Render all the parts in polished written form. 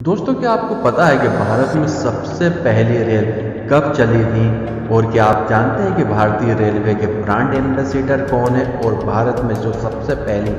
दोस्तों, क्या आपको पता है कि भारत में सबसे पहली रेल कब चली थी? और क्या आप जानते हैं कि भारतीय रेलवे के ब्रांड एम्बेसडर कौन है और भारत में जो सबसे पहली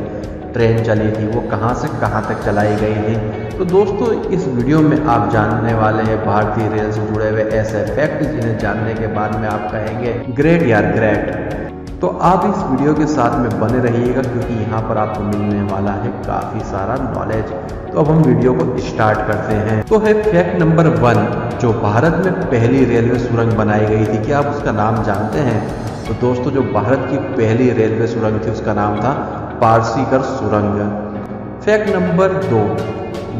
ट्रेन चली थी वो कहां से कहां तक चलाई गई थी? तो दोस्तों, इस वीडियो में आप जानने वाले हैं भारतीय रेल से जुड़े हुए ऐसे फैक्ट जिन्हें जानने के बाद में आप कहेंगे ग्रेट यार ग्रेट। तो आप इस वीडियो के साथ में बने रहिएगा क्योंकि यहाँ पर आपको मिलने वाला है काफ़ी सारा नॉलेज। तो अब हम वीडियो को स्टार्ट करते हैं। तो है फैक्ट नंबर 1, जो भारत में पहली रेलवे सुरंग बनाई गई थी, क्या आप उसका नाम जानते हैं? तो दोस्तों, जो भारत की पहली रेलवे सुरंग थी उसका नाम था पारसीकर सुरंग। फैक्ट नंबर 2,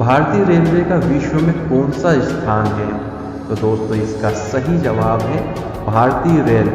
भारतीय रेलवे का विश्व में कौन सा स्थान है? तो दोस्तों, इसका सही जवाब है भारतीय रेल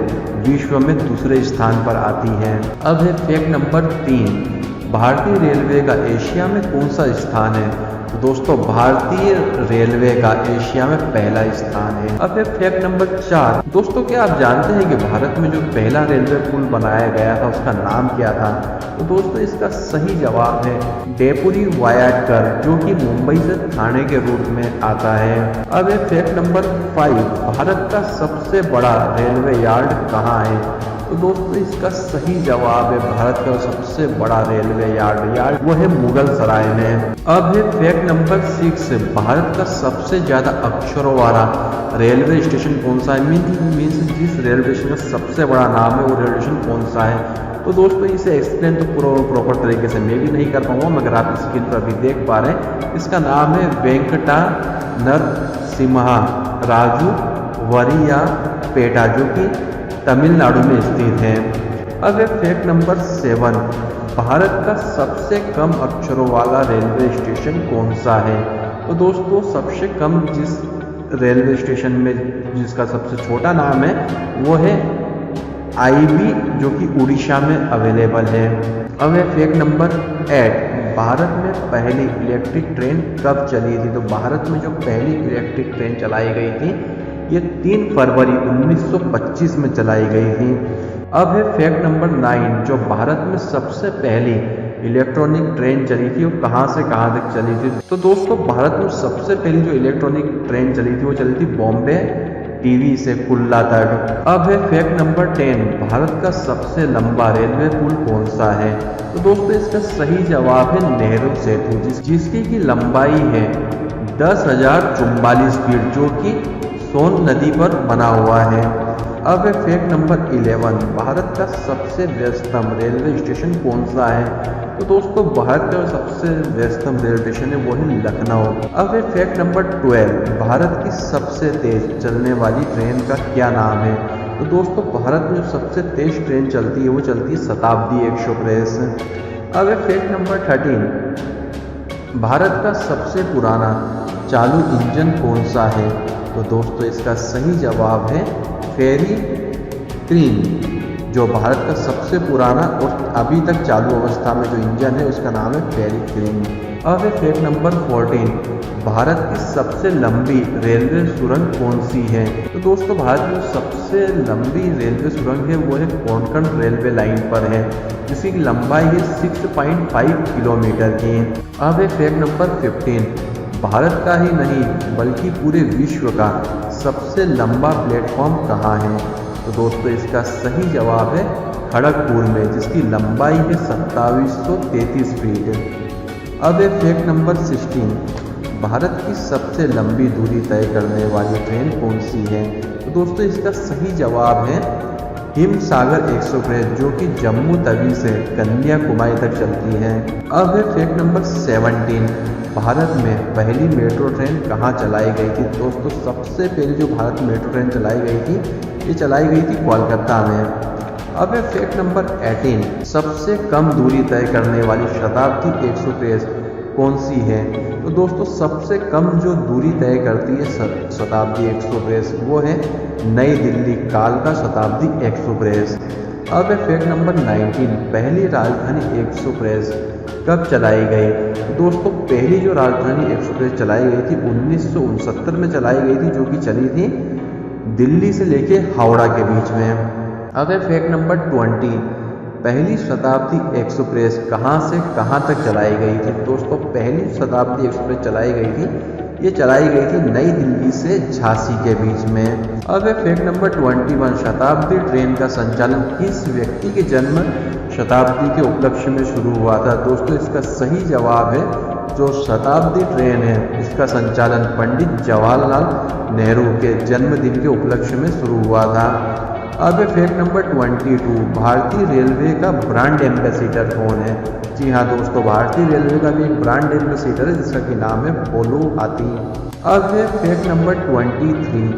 विश्व में दूसरे स्थान पर आती है। अब है फैक्ट नंबर 3, भारतीय रेलवे का एशिया में कौन सा स्थान है? तो दोस्तों, भारतीय रेलवे का एशिया में पहला स्थान है। अब है फैक्ट नंबर 4, दोस्तों क्या आप जानते हैं कि भारत में जो पहला रेलवे पुल बनाया गया था उसका नाम क्या था? तो दोस्तों, इसका सही जवाब है डेपुरी वायाटकर, जो कि मुंबई से ठाणे के रूट में आता है। अब है फैक्ट नंबर 5, भारत का सबसे बड़ा रेलवे यार्ड कहाँ है? तो दोस्तों, इसका सही जवाब है भारत का सबसे बड़ा रेलवे यार्ड वो है मुगल सराय में। अब है फैक्ट नंबर 6, भारत का सबसे ज्यादा अक्षरों वाला रेलवे स्टेशन कौन सा है? मीन्स जिस रेलवे स्टेशन का सबसे बड़ा नाम है वो रेलवे स्टेशन कौन सा है? तो दोस्तों, इसे एक्सप्लेन तो प्रॉपर तरीके से मैं भी नहीं कर पाऊंगा, मगर आप स्क्रीन पर अभी देख पा रहे हैं। इसका नाम है वेंकटा नरसिम्हा राजू वरिया पेटा, जो कि तमिलनाडु में स्थित है। अब है फैक्ट नंबर 7, भारत का सबसे कम अक्षरों वाला रेलवे स्टेशन कौन सा है? तो दोस्तों, सबसे कम जिस रेलवे स्टेशन में जिसका सबसे छोटा नाम है वो है आईबी, जो कि उड़ीसा में अवेलेबल है। अब है फैक्ट नंबर 8, भारत में पहली इलेक्ट्रिक ट्रेन कब चली थी? तो भारत में जो पहली इलेक्ट्रिक ट्रेन चलाई गई थी ये 3 फरवरी 1925 में चलाई गई थी। अब है फैक्ट नंबर 9, जो भारत में सबसे पहली इलेक्ट्रॉनिक ट्रेन चली थी वो कहाँ से कहाँ तक चली थी? तो दोस्तों, भारत में सबसे पहली जो इलेक्ट्रॉनिक ट्रेन चली थी वो चली थी बॉम्बे टीवी से कुल्ला तक। अब है फैक्ट नंबर 10, भारत का सबसे लंबा रेलवे पुल कौन सा है? तो दोस्तों, इसका सही जवाब है नेहरू सेतु, जिसकी की लंबाई है 10,044 फीट, जो कि सोन नदी पर बना हुआ है। अब है फैक्ट नंबर 11, भारत का सबसे व्यस्तम रेलवे स्टेशन कौन सा है? तो दोस्तों, भारत का सबसे व्यस्तम रेलवे स्टेशन है वो है लखनऊ। अब है फैक्ट नंबर 12, भारत की सबसे तेज चलने वाली ट्रेन का क्या नाम है? तो दोस्तों, भारत में जो सबसे तेज ट्रेन चलती है वो चलती है शताब्दी एक्सप्रेस। अब है फैक्ट नंबर 13, भारत का सबसे पुराना चालू इंजन कौन सा है? तो दोस्तों, इसका सही जवाब है फेरी क्रीन, जो भारत का सबसे पुराना और अभी तक चालू अवस्था में जो इंजन है उसका नाम है फेरी क्रीन। अब है फैक्ट नंबर 14, भारत की सबसे लंबी रेलवे सुरंग कौन सी है? तो दोस्तों, भारत में सबसे लंबी रेलवे सुरंग है वो है कोंकण रेलवे लाइन पर है, जिसकी लंबाई है 6.5 किलोमीटर की। अब है फैक्ट नंबर 15, भारत का ही नहीं बल्कि पूरे विश्व का सबसे लंबा प्लेटफॉर्म कहाँ है? तो दोस्तों, इसका सही जवाब है खड़गपुर में, जिसकी लंबाई है 2733 फीट। अब है फैक्ट नंबर 16, भारत की सबसे लंबी दूरी तय करने वाली ट्रेन कौन सी है? तो दोस्तों, इसका सही जवाब है हिमसागर एक्सप्रेस, जो कि जम्मू तवी से कन्याकुमारी तक चलती है। अब है फैक्ट नंबर 17, भारत में पहली मेट्रो ट्रेन कहाँ चलाई गई थी? दोस्तों, सबसे पहली जो भारत में मेट्रो ट्रेन चलाई गई थी ये चलाई गई थी कोलकाता में। अब है फैक्ट नंबर 18, सबसे कम दूरी तय करने वाली शताब्दी एक्सप्रेस कौन सी है? तो दोस्तों, सबसे कम जो दूरी तय करती है शताब्दी एक्सप्रेस वो है नई दिल्ली कालका शताब्दी एक्सप्रेस। अब है फैक्ट नंबर 19, पहली राजधानी एक्सप्रेस कब चलाई गई? तो दोस्तों, पहली जो राजधानी एक्सप्रेस चलाई गई थी 1969 में चलाई गई थी, जो कि चली थी दिल्ली से लेके हावड़ा के बीच में। अब है फैक्ट नंबर 20, पहली शताब्दी एक्सप्रेस कहाँ से कहाँ तक चलाई गई थी? दोस्तों, पहली शताब्दी एक्सप्रेस चलाई गई थी ये चलाई गई थी नई दिल्ली से झांसी के बीच में। अब फैक्ट नंबर 21, शताब्दी ट्रेन का संचालन किस व्यक्ति के जन्म शताब्दी के उपलक्ष्य में शुरू हुआ था? दोस्तों इसका सही जवाब है, जो शताब्दी ट्रेन है इसका संचालन पंडित जवाहरलाल नेहरू के जन्मदिन के उपलक्ष्य में शुरू हुआ था। अब फैक्ट नंबर 22, भारतीय रेलवे का ब्रांड एम्बेसडर कौन है? जी हाँ दोस्तों, भारतीय रेलवे का भी एक ब्रांड एम्बेसडर है जिसका कि नाम है पोलो हाथी। अब फैक्ट नंबर 23,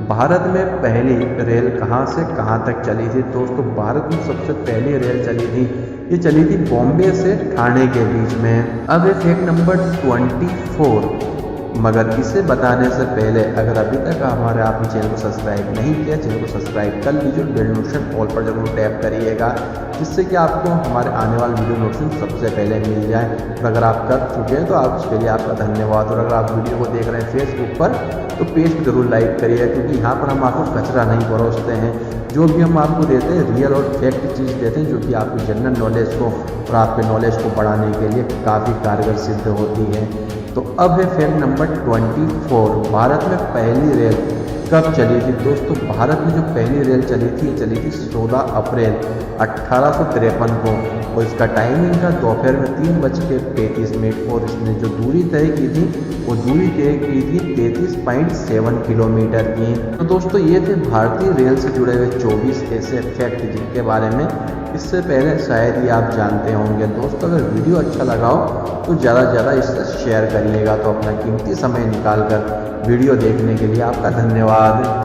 भारत में पहली रेल कहाँ से कहाँ तक चली थी? दोस्तों भारत में सबसे पहली रेल चली थी, ये चली थी बॉम्बे से ठाणे के बीच में। अब फैक्ट नंबर 24, मगर इसे बताने से पहले अगर अभी तक हमारे आपने चैनल को सब्सक्राइब नहीं किया, चैनल को सब्सक्राइब कर लीजिए, बेल नोटिफिकेशन ऑल पर जरूर टैप करिएगा, जिससे कि आपको हमारे आने वाले वीडियो नोटिफिकेशन सबसे पहले मिल जाए। और अगर आप कर चुके हैं तो आप उसके लिए आपका धन्यवाद। और अगर आप वीडियो को देख रहे हैं फेसबुक पर तो पेज को जरूर लाइक करिए, क्योंकि यहाँ पर हम आपको कचरा नहीं परोसते हैं। जो भी हम आपको देते हैं रियल और फैक्ट चीज़ देते हैं, जो कि आपकी जनरल नॉलेज को और आपके नॉलेज को बढ़ाने के लिए काफ़ी कारगर सिद्ध होती है। तो अब है फैक्ट नंबर 24, भारत में पहली रेल कब चली थी? दोस्तों भारत में जो पहली रेल चली थी ये चली थी 16 अप्रैल 1853 को, और इसका टाइमिंग था दोपहर में 3:35 और इसने जो दूरी तय की थी वो दूरी तय की थी 33.7 किलोमीटर की। तो दोस्तों ये थे भारतीय रेल से जुड़े हुए 24 ऐसे फैक्ट जिनके बारे में इससे पहले शायद ही आप जानते होंगे। दोस्तों अगर वीडियो अच्छा लगा हो तो ज़्यादा से ज़्यादा इससे शेयर करिएगा। तो अपना कीमती समय निकाल कर वीडियो देखने के लिए आपका धन्यवाद।